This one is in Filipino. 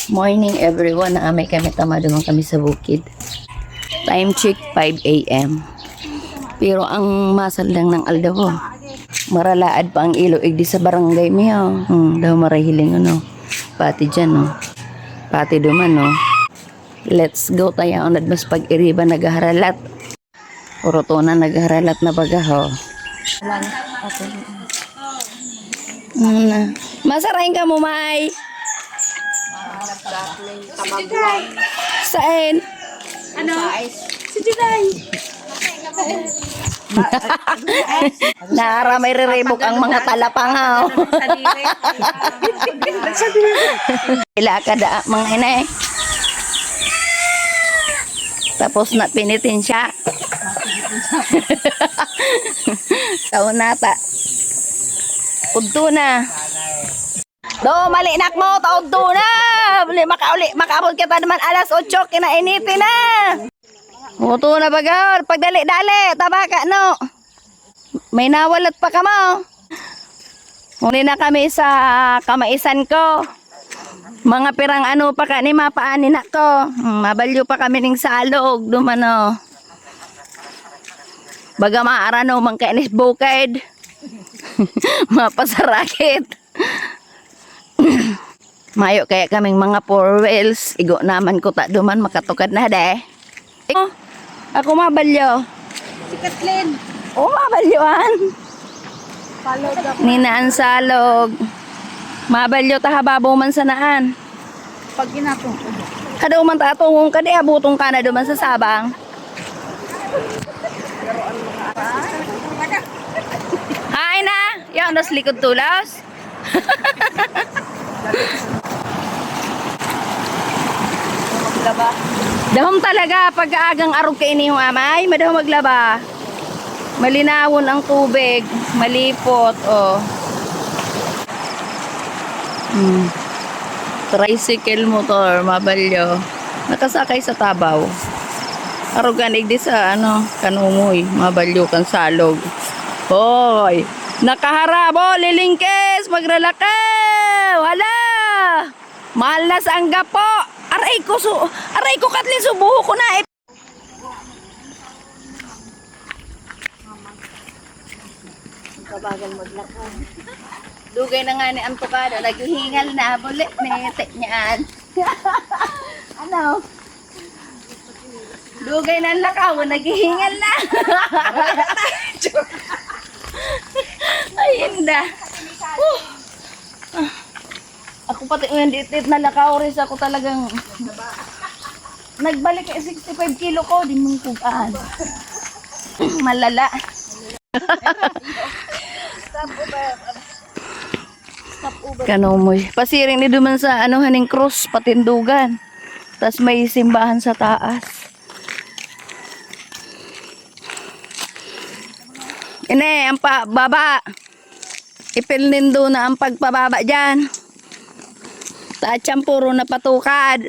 Morning everyone, naamay kami tamad naman kami sa bukid. Time check 5 a.m. Pero ang masal lang ng aldaw, maralaad pa ang iloig di sa barangay miyo. Daw marahiling ano. Pati dyan no. Pati duman no. Let's go tayo onad mas pag-iriba naghaharalat. Urotonan naghaharalat na baga ho. Masarain ka mo, May. Saan? Ano? Si Juday. Nara may riribok ang mga talapang ha. Ila ka da mga inay. Tapos na pinitin siya. Taon nata. Udto na. Do, malinak mo, taudto na. Makaabot kita naman alas 8, kinainitin na. Udto na bagar, pagdali-dali, tabaka no. May nawalat pa ka mo. Muli na kami sa kamaisan ko. Mga pirang ano pa ka ni mapaanin ako. Mabalyo pa kami ning salog, dumano. Baga maarano, mangkainis bukid. Mapasarakit. Mayo kaya kaming mga 4 wheels. Igo naman ko ta duman makatukad na de. Ako mabalyo. Si Kathleen. Oh, mabalyoan. Ninaan salog. Mabalyo ta hababaw man sa naan. Pag ginatong. Kadaw man ta atungong ka di abutong ka na duman sa sabang. Hay na. Yan dos likod tulas. Maglaba. Dahom talaga pag-aagang arog kay ini yung amay, madahom maglaba. Malinawon ang tubig, malipot, oh. Tricycle motor, mabalyo. Nakasakay sa tabaw. Arogan igdi sa ano, kanumoy, mabalyo kan salog. Hoy, nakaharabo, lilingkes, magralakaw. Hala! Mahal na sa angga po. Aray ko Kathleen, subuho ko na. Kabagal maglakad. Dugay na nga ni Antukado, naghihingal na, bulit nete niyaan. Ano? Dugay na ang lakaw, naghihingal na. Ay, hindi. Ako pati yung ditit na lakaw rin ako talagang nagbalik kay 65 kilo ko, di mong kugaan. Malala. Kanumoy. Pasiring ni duman sa ano haning cross patindugan. Tas may simbahan sa taas. Ine, ang baba. Ipilnindo na ang pagpababa dyan. Tatsyan puro na patukad.